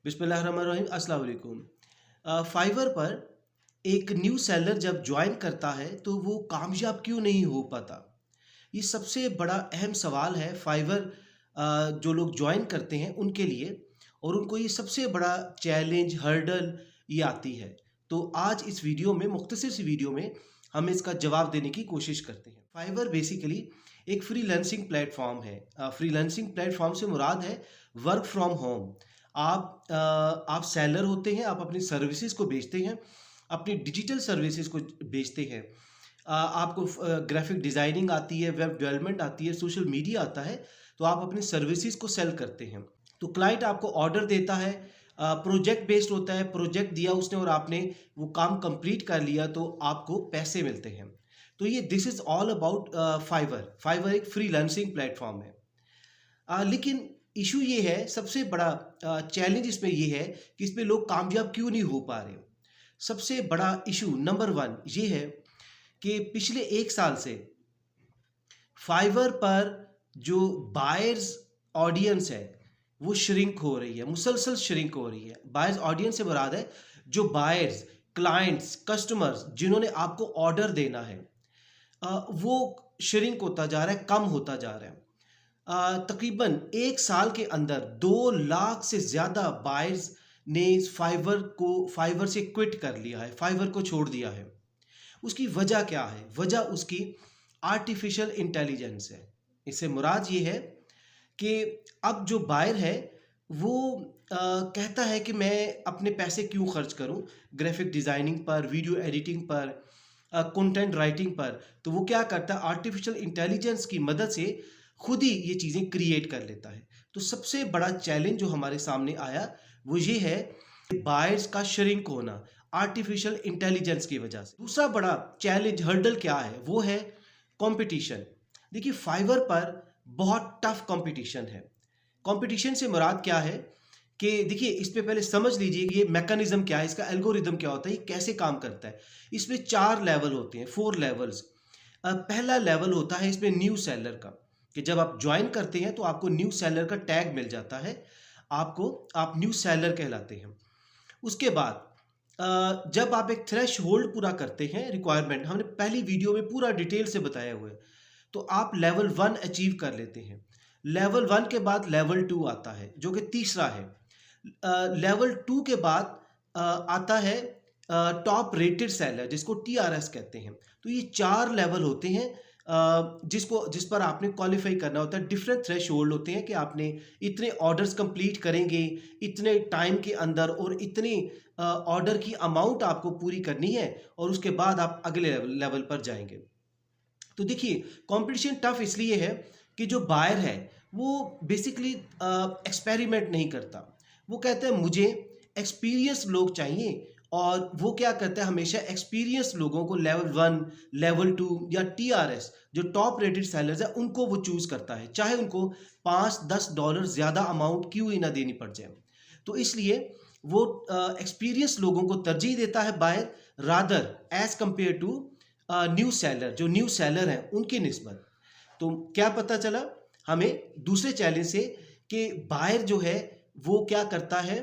बिस्मिल्लाहिर्रहमानिर्रहीम, अस्सलाम वालेकुम। फाइवर पर एक न्यू सेलर जब ज्वाइन करता है तो वो कामयाब क्यों नहीं हो पाता? ये सबसे बड़ा अहम सवाल है फाइवर जो लोग ज्वाइन करते हैं उनके लिए, और उनको ये सबसे बड़ा चैलेंज हर्डल ये आती है। तो आज इस वीडियो में, मुख्तसर सी वीडियो में, हम इसका जवाब देने की कोशिश करते हैं। फाइवर बेसिकली एक फ्रीलांसिंग प्लेटफॉर्म है। फ्रीलांसिंग प्लेटफॉर्म से मुराद है वर्क फ्रॉम होम। आप सेलर होते हैं, आप अपनी सर्विसेज को बेचते हैं, अपनी डिजिटल सर्विसेज को बेचते हैं। आपको ग्राफिक डिज़ाइनिंग आती है, वेब डेवलपमेंट आती है, सोशल मीडिया आता है, तो आप अपनी सर्विसेज को सेल करते हैं। तो क्लाइंट आपको ऑर्डर देता है, प्रोजेक्ट बेस्ड होता है, प्रोजेक्ट दिया उसने और आपने वो काम कंप्लीट कर लिया तो आपको पैसे मिलते हैं। तो ये this is all about Fiverr. Fiverr एक फ्रीलांसिंग प्लेटफॉर्म है। लेकिन इशू ये है, सबसे बड़ा चैलेंज इसमें ये है कि इस पे लोग कामयाब क्यों नहीं हो पा रहे। सबसे बड़ा इशू नंबर वन ये है कि पिछले 1 साल से फाइवर पर जो बायर्स ऑडियंस है वो श्रिंक हो रही है, मुसलसल श्रिंक हो रही है। बायर्स ऑडियंस से मुराद है जो बायर्स, क्लाइंट्स, कस्टमर्स जिन्होंने आपको ऑर्डर देना है, वो श्रिंक होता जा रहा है, कम होता जा रहा है। तकरीबन 1 साल के अंदर 2 लाख से ज़्यादा बायर्स ने फाइवर से क्विट कर लिया है, फाइवर को छोड़ दिया है। उसकी वजह क्या है? वजह उसकी आर्टिफिशियल इंटेलिजेंस है। इससे मुराद ये है कि अब जो बायर है वो कहता है कि मैं अपने पैसे क्यों खर्च करूं ग्राफिक डिज़ाइनिंग पर, वीडियो एडिटिंग पर, कंटेंट राइटिंग पर। तो वो क्या करता है, आर्टिफिशियल इंटेलिजेंस की मदद से खुद ही ये चीज़ें क्रिएट कर लेता है। तो सबसे बड़ा चैलेंज जो हमारे सामने आया वो ये है कि बायर्स का श्रिंक होना आर्टिफिशियल इंटेलिजेंस की वजह से। दूसरा बड़ा चैलेंज हर्डल क्या है, वो है कंपटीशन। देखिए फाइवर पर बहुत टफ कंपटीशन है। कंपटीशन से मुराद क्या है कि देखिए इस पे पहले समझ लीजिए ये मैकेनिज्म क्या है, इसका एल्गोरिदम क्या होता है, ये कैसे काम करता है। इसमें 4 लेवल होते हैं, 4 लेवल्स। पहला लेवल होता है इसमें न्यू सेलर का, कि जब आप ज्वाइन करते हैं तो आपको न्यू सेलर का टैग मिल जाता है, आप न्यू सेलर कहलाते हैं। उसके बाद जब आप एक थ्रेश होल्ड पूरा करते हैं, रिक्वायरमेंट हमने पहली वीडियो में पूरा डिटेल से बताया हुआ है, तो आप लेवल 1 अचीव कर लेते हैं। लेवल 1 के बाद लेवल 2 आता है जो कि तीसरा है। लेवल 2 के बाद आता है टॉप रेटेड सेलर, जिसको TRS कहते हैं। तो ये 4 लेवल होते हैं जिस पर आपने क्वालिफाई करना होता है। डिफरेंट थ्रेश होल्ड होते हैं कि आपने इतने ऑर्डर्स कंप्लीट करेंगे इतने टाइम के अंदर, और इतने ऑर्डर की अमाउंट आपको पूरी करनी है, और उसके बाद आप अगले लेवल पर जाएंगे। तो देखिए कंपटीशन टफ इसलिए है कि जो बायर है वो बेसिकली एक्सपेरिमेंट नहीं करता। वो कहता है मुझे एक्सपीरियंस लोग चाहिए, और वो क्या करता है, हमेशा एक्सपीरियंस लोगों को लेवल 1, लेवल 2 या TRS जो टॉप रेटेड सेलर्स है उनको वो चूज करता है, चाहे उनको $5-10 ज़्यादा अमाउंट क्यों ही ना देनी पड़ जाए। तो इसलिए वो एक्सपीरियंस लोगों को तरजीह देता है buyer, rather as compare to new seller, जो न्यू सेलर हैं उनकी निस्बत। तो क्या पता चला हमें दूसरे चैलेंज से कि बायर जो है वो क्या करता है,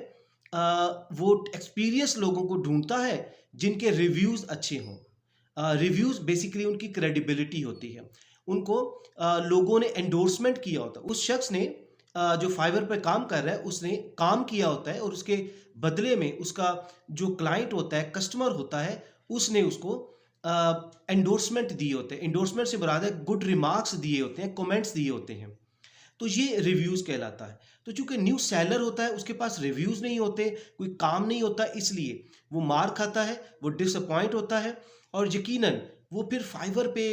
वो एक्सपीरियंस लोगों को ढूंढता है जिनके रिव्यूज़ अच्छे हों। रिव्यूज़ बेसिकली उनकी क्रेडिबिलिटी होती है, उनको लोगों ने एंडोर्समेंट किया होता है। उस शख्स ने जो फाइवर पर काम कर रहा है उसने काम किया होता है, और उसके बदले में उसका जो क्लाइंट होता है, कस्टमर होता है, उसने उसको एंडोर्समेंट दिए होते हैं। एंडोर्समेंट से मुराद है गुड रिमार्क्स दिए होते हैं, कमेंट्स दिए होते हैं। तो ये रिव्यूज़ कहलाता है। तो चूंकि न्यू सेलर होता है उसके पास रिव्यूज़ नहीं होते, कोई काम नहीं होता, इसलिए वो मार खाता है, वो डिसअपॉइंट होता है, और यकीनन वो फिर फाइवर पे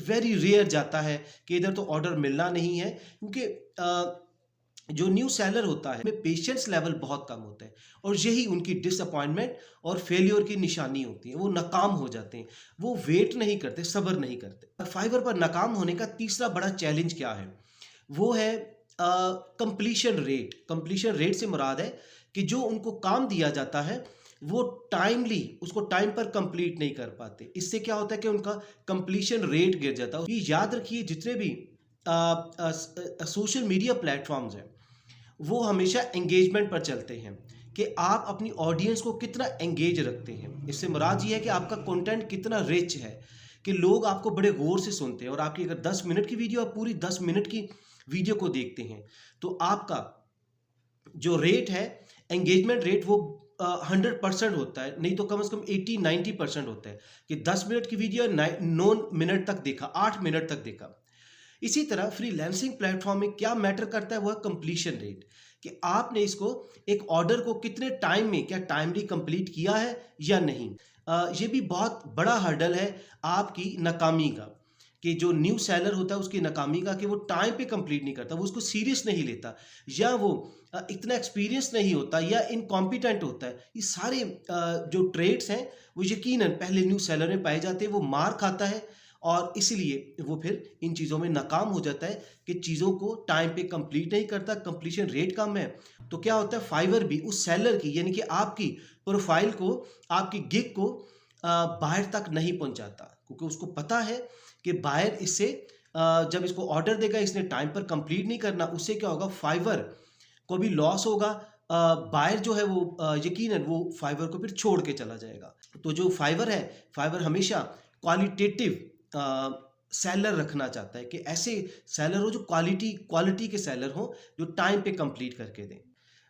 वेरी रेयर जाता है कि इधर तो ऑर्डर मिलना नहीं है, क्योंकि जो न्यू सेलर होता है में पेशेंस लेवल बहुत कम होता है, और यही उनकी डिसअपॉइंटमेंट और फेलियर की निशानी होती है। वो नाकाम हो जाते हैं, वो वेट नहीं करते, सब्र नहीं करते। फाइवर पर नाकाम होने का तीसरा बड़ा चैलेंज क्या है, वो है कंप्लीशन रेट। कंप्लीशन रेट से मुराद है कि जो उनको काम दिया जाता है वो टाइमली उसको टाइम पर कंप्लीट नहीं कर पाते। इससे क्या होता है कि उनका कंप्लीशन रेट गिर जाता है। ये याद रखिए, जितने भी सोशल मीडिया प्लेटफॉर्म्स हैं वो हमेशा एंगेजमेंट पर चलते हैं कि आप अपनी ऑडियंस को कितना एंगेज रखते हैं। इससे मुराद ये है कि आपका कंटेंट कितना रिच है कि लोग आपको बड़े गौर से सुनते हैं। और आपकी अगर 10 मिनट की वीडियो, आप पूरी 10 मिनट की वीडियो को देखते हैं तो आपका जो रेट है, एंगेजमेंट रेट, वो 100% होता है, नहीं तो कम से कम 80-90% होता है कि 10 मिनट की वीडियो 9 मिनट तक देखा, 8 मिनट तक देखा। इसी तरह फ्रीलांसिंग प्लेटफॉर्म में क्या मैटर करता है, वो है कंप्लीशन रेट, कि आपने इसको, एक ऑर्डर को कितने टाइम में, क्या टाइमली कंप्लीट किया है या नहीं। ये भी बहुत बड़ा हर्डल है आपकी नाकामी का, कि जो न्यू सेलर होता है उसकी नाकामी का, कि वो टाइम पे कंप्लीट नहीं करता, वो उसको सीरियस नहीं लेता, या वो इतना एक्सपीरियंस नहीं होता, या इनकॉम्पिटेंट होता है। ये सारे जो ट्रेड्स हैं वो यकीनन पहले न्यू सेलर में पाए जाते हैं। वो मार खाता है और इसीलिए वो फिर इन चीज़ों में नाकाम हो जाता है कि चीज़ों को टाइम पे कंप्लीट नहीं करता, कंप्लीशन रेट कम है। तो क्या होता है, फाइवर भी उस सेलर की, यानी कि आपकी प्रोफाइल को, आपकी गिग को बाहर तक नहीं पहुंचाता, क्योंकि उसको पता है कि बायर इससे जब इसको ऑर्डर देगा, इसने टाइम पर कंप्लीट नहीं करना, उससे क्या होगा, फाइवर को भी लॉस होगा। बायर जो है वो यकीनन वो फाइवर को फिर छोड़ के चला जाएगा। तो जो फाइवर है, फाइवर हमेशा क्वालिटेटिव सेलर रखना चाहता है, कि ऐसे सेलर हो जो क्वालिटी के सेलर हो, जो टाइम पे कंप्लीट करके दें।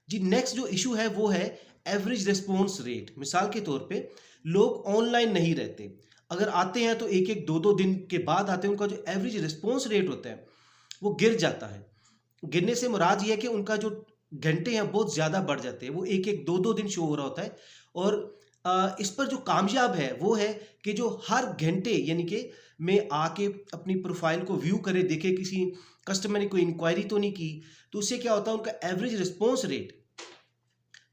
जी, नेक्स्ट जो इशू है वो है एवरेज रिस्पॉन्स रेट। मिसाल के तौर पे लोग ऑनलाइन नहीं रहते, अगर आते हैं तो एक एक दो दो दिन के बाद आते हैं, उनका जो एवरेज रिस्पॉन्स रेट होता है वो गिर जाता है। गिरने से मुराद ये है कि उनका जो घंटे हैं बहुत ज़्यादा बढ़ जाते हैं, वो एक एक दो दो दिन शो हो रहा होता है। और इस पर जो कामयाब है वो है कि जो हर घंटे, यानी कि में आके अपनी प्रोफाइल को व्यू करे, देखे किसी कस्टमर ने कोई इंक्वायरी तो नहीं की, तो उससे क्या होता है, उनका एवरेज रिस्पॉन्स रेट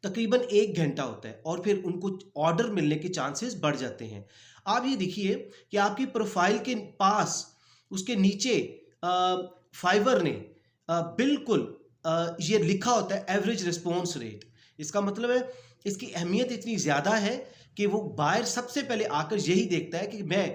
तकरीबन 1 घंटा होता है, और फिर उनको ऑर्डर मिलने के चांसेस बढ़ जाते हैं। आप ये देखिए कि आपकी प्रोफाइल के पास, उसके नीचे फाइवर ने बिल्कुल ये लिखा होता है एवरेज रिस्पॉन्स रेट। इसका मतलब है इसकी अहमियत इतनी ज़्यादा है कि वो बायर सबसे पहले आकर यही देखता है कि मैं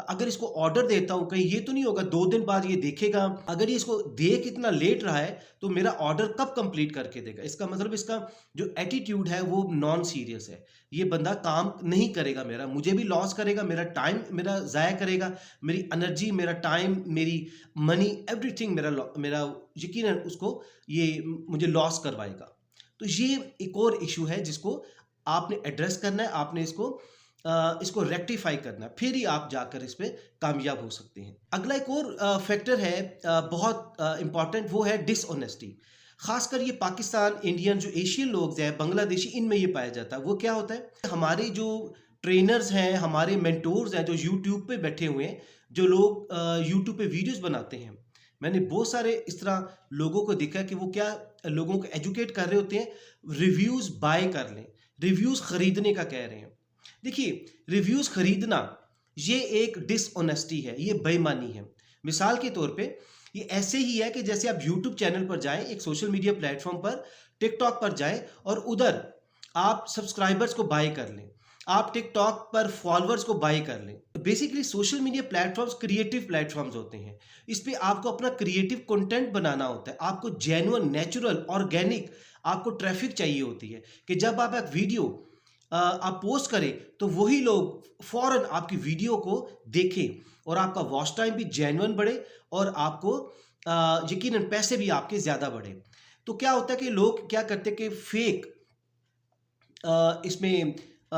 अगर इसको ऑर्डर देता हूँ, कहीं ये तो नहीं होगा 2 दिन बाद ये देखेगा, अगर ये इसको देख इतना लेट रहा है तो मेरा ऑर्डर कब कंप्लीट करके देगा। इसका मतलब इसका जो एटीट्यूड है वो नॉन सीरियस है, ये बंदा काम नहीं करेगा, मेरा, मुझे भी लॉस करेगा, मेरा टाइम मेरा ज़ाया करेगा, मेरी एनर्जी, मेरा टाइम, मेरी मनी, एवरीथिंग मेरा यकीनन उसको ये मुझे लॉस करवाएगा। तो ये एक और इशू है जिसको आपने एड्रेस करना है, आपने इसको रेक्टिफाई करना है, फिर ही आप जाकर इस पे कामयाब हो सकते हैं। अगला एक और फैक्टर है बहुत इंपॉर्टेंट, वो है डिसऑनेस्टी। खासकर ये पाकिस्तान, इंडियन, जो एशियन लोग हैं, बांग्लादेशी, इनमें ये पाया जाता है। वो क्या होता है, हमारे जो ट्रेनर्स हैं, हमारे मेंटोर्स हैं, जो यूट्यूब पे बैठे हुए हैं, जो लोग यूट्यूब पे वीडियोस बनाते हैं, मैंने बहुत सारे इस तरह लोगों को देखा कि वो क्या लोगों को एजुकेट कर रहे होते हैं, रिव्यूज़ बाय कर लें, रिव्यूज़ खरीदने का कह रहे हैं। देखिए, रिव्यूज़ खरीदना ये एक डिसऑनेस्टी है, ये बेईमानी है। मिसाल के तौर पे ये ऐसे ही है कि जैसे आप यूट्यूब चैनल पर जाएं, एक सोशल मीडिया प्लेटफॉर्म पर, टिकटॉक पर जाएं और उधर आप सब्सक्राइबर्स को बाय कर लें, आप टिकटॉक पर फॉलोअर्स को बाय कर लें। Basically social media platforms creative platforms होते हैं, इस पे आपको अपना क्रिएटिव कंटेंट बनाना होता है, आपको जेन्युइन, नेचुरल, ऑर्गेनिक आपको ट्रैफिक चाहिए होती है, कि जब आप एक वीडियो आप पोस्ट करें तो वही लोग फौरन आपकी वीडियो को देखें और आपका वॉच टाइम भी जेन्युइन बढ़े और आपको यकीनन पैसे भी आपके ज़्यादा बढ़े। तो क्या होता है कि लोग क्या करते हैं कि फेक इसमें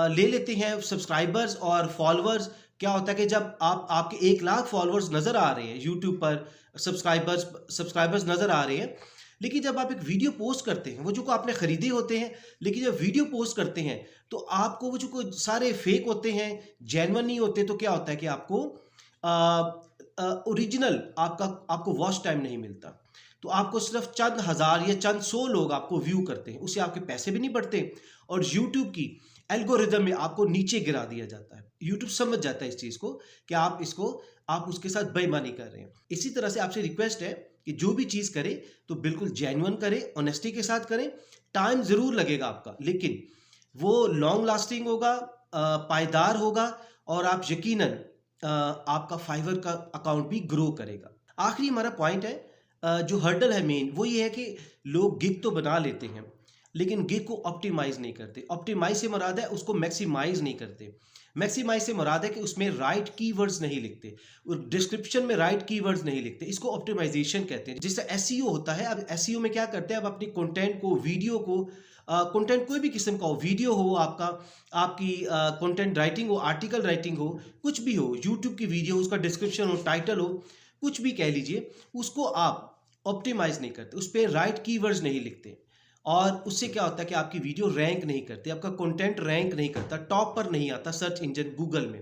ले लेते हैं सब्सक्राइबर्स और फॉलोअर्स। क्या होता है कि जब आपके 1 लाख फॉलोअर्स नज़र आ रहे हैं यूट्यूब पर, सब्सक्राइबर्स नज़र आ रहे हैं, लेकिन जब आप एक वीडियो पोस्ट करते हैं, वो जो को आपने ख़रीदे होते हैं, लेकिन जब वीडियो पोस्ट करते हैं तो आपको वो जो को सारे फेक होते हैं, जेन्युइन नहीं होते, तो क्या होता है कि आपको ओरिजिनल आपको वॉच टाइम नहीं मिलता। तो आपको सिर्फ चंद हज़ार या चंद 100 लोग आपको व्यू करते हैं, उससे आपके पैसे भी नहीं बढ़ते और यूट्यूब की एल्गोरिदम में आपको नीचे गिरा दिया जाता है। यूट्यूब समझ जाता है इस चीज़ को कि आप उसके साथ बेईमानी कर रहे हैं। इसी तरह से आपसे रिक्वेस्ट है कि जो भी चीज़ करें तो बिल्कुल जेन्युइन करें, ऑनेस्टी के साथ करें। टाइम ज़रूर लगेगा आपका, लेकिन वो लॉन्ग लास्टिंग होगा, पायदार होगा और आप यकीनन आपका फाइवर का अकाउंट भी ग्रो करेगा। आखिरी हमारा पॉइंट है जो हर्डल है मेन वो ये है कि लोग गिग तो बना लेते हैं, लेकिन गिग को ऑप्टिमाइज़ नहीं करते। ऑप्टिमाइज़ से मुराद है उसको मैक्सिमाइज़ नहीं करते। मैक्सिमाइज़ से मुराद है कि उसमें राइट कीवर्ड्स नहीं लिखते और डिस्क्रिप्शन में राइट कीवर्ड्स नहीं लिखते। इसको ऑप्टिमाइज़ेशन कहते हैं। जिससे एसईओ होता है, अब एसईओ में क्या करते हैं, अब अपनी कंटेंट को, वीडियो को, कंटेंट कोई भी किस्म का हो, वीडियो हो आपका, आपकी कंटेंट राइटिंग हो, आर्टिकल राइटिंग हो, कुछ भी हो, यूट्यूब की वीडियो हो, उसका डिस्क्रिप्शन हो, टाइटल हो, कुछ भी कह लीजिए, उसको आप ऑप्टिमाइज़ नहीं करते, उस पे राइट कीवर्ड्स नहीं लिखते और उससे क्या होता है कि आपकी वीडियो रैंक नहीं करती, आपका कंटेंट रैंक नहीं करता, टॉप पर नहीं आता सर्च इंजन गूगल में।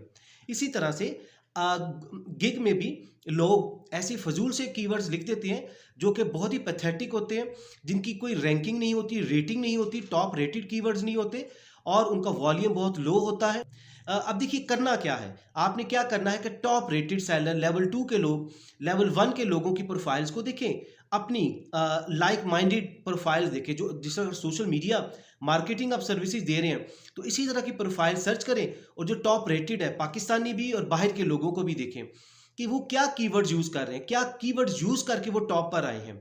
इसी तरह से गिग में भी लोग ऐसे फजूल से कीवर्ड्स लिख देते हैं जो कि बहुत ही पैथेटिक होते हैं, जिनकी कोई रैंकिंग नहीं होती, रेटिंग नहीं होती, टॉप रेटेड कीवर्ड्स नहीं होते और उनका वॉल्यूम बहुत लो होता है। अब देखिए करना क्या है, आपने क्या करना है कि टॉप रेटेड सेलर, लेवल 2 के लोग, लेवल 1 के लोगों की प्रोफाइल्स को देखें, अपनी लाइक माइंडेड प्रोफाइल्स देखें, जो जिस तरह सोशल मीडिया मार्केटिंग आप सर्विसेज दे रहे हैं, तो इसी तरह की प्रोफाइल सर्च करें और जो टॉप रेटेड है, पाकिस्तानी भी और बाहर के लोगों को भी देखें कि वो क्या कीवर्ड्स यूज़ कर रहे हैं, क्या कीवर्ड्स यूज़ करके वो टॉप पर आए हैं।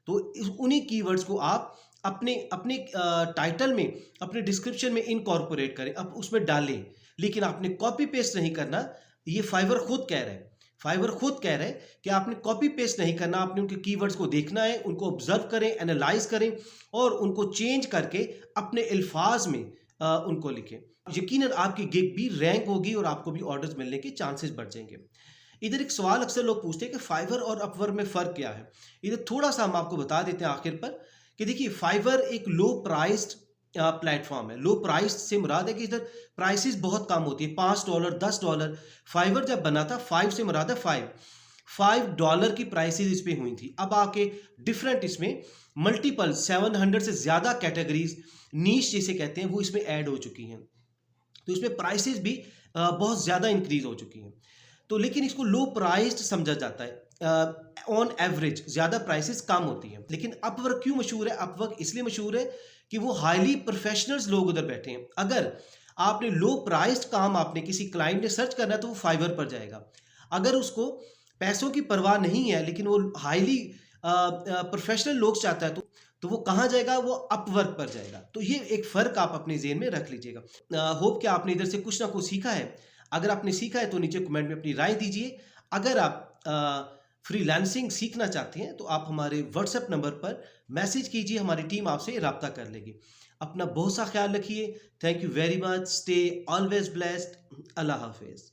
तो उन्हीं कीवर्ड्स को आप अपने अपने टाइटल में, अपने डिस्क्रिप्शन में इनकॉर्पोरेट करें, अब उसमें डालें, लेकिन आपने कॉपी पेस्ट नहीं करना। ये फाइवर खुद कह रहा है, फाइवर खुद कह रहा है कि आपने कॉपी पेस्ट नहीं करना, आपने उनके कीवर्ड्स को देखना है, उनको ऑब्जर्व करें, एनालाइज करें और उनको चेंज करके अपने अल्फाज में उनको लिखें। यकीनन आपकी गिग भी रैंक होगी और आपको भी ऑर्डर्स मिलने के चांसेस बढ़ जाएंगे। इधर एक सवाल अक्सर लोग पूछते हैं कि फाइवर और अपवर्क में फ़र्क क्या है। इधर थोड़ा सा हम आपको बता देते हैं आखिर पर कि देखिए फाइवर एक लो प्राइस्ड प्लेटफॉर्म है। लो प्राइस से मुराद है कि इधर प्राइसेस बहुत कम होती है, $5, $10। फाइवर जब बना था, 5 से मुराद है $5 की प्राइसेस इस पे हुई थी। अब आके डिफरेंट इसमें मल्टीपल 700 से ज़्यादा कैटेगरीज, नीश जिसे कहते हैं, वो इसमें ऐड हो चुकी हैं। तो इसमें प्राइसेस भी बहुत ज़्यादा इंक्रीज हो चुकी हैं। तो लेकिन इसको लो प्राइस्ड समझा जाता है। ऑन एवरेज ज़्यादा प्राइसेस कम होती हैं। लेकिन अपवर्क क्यों मशहूर है? अपवर्क इसलिए मशहूर है कि वो हाईली प्रोफेशनल्स लोग उधर बैठे हैं। अगर आपने लो प्राइस्ड काम, आपने किसी क्लाइंट ने सर्च करना है, तो वो फाइवर पर जाएगा। अगर उसको पैसों की परवाह नहीं है लेकिन वो हाईली प्रोफेशनल लोग चाहता है, तो वो कहाँ जाएगा? वो अपवर्क पर जाएगा। तो ये एक फ़र्क आप अपने ज़हन में रख लीजिएगा। होप कि आपने इधर से कुछ ना कुछ सीखा है। अगर आपने सीखा है तो नीचे कमेंट में अपनी राय दीजिए। अगर आप फ्रीलांसिंग सीखना चाहते हैं तो आप हमारे व्हाट्सएप नंबर पर मैसेज कीजिए, हमारी टीम आपसे रब्ता कर लेगी। अपना बहुत सा ख्याल रखिए। Thank you very much. Stay always blessed. अल्लाह हाफिज़।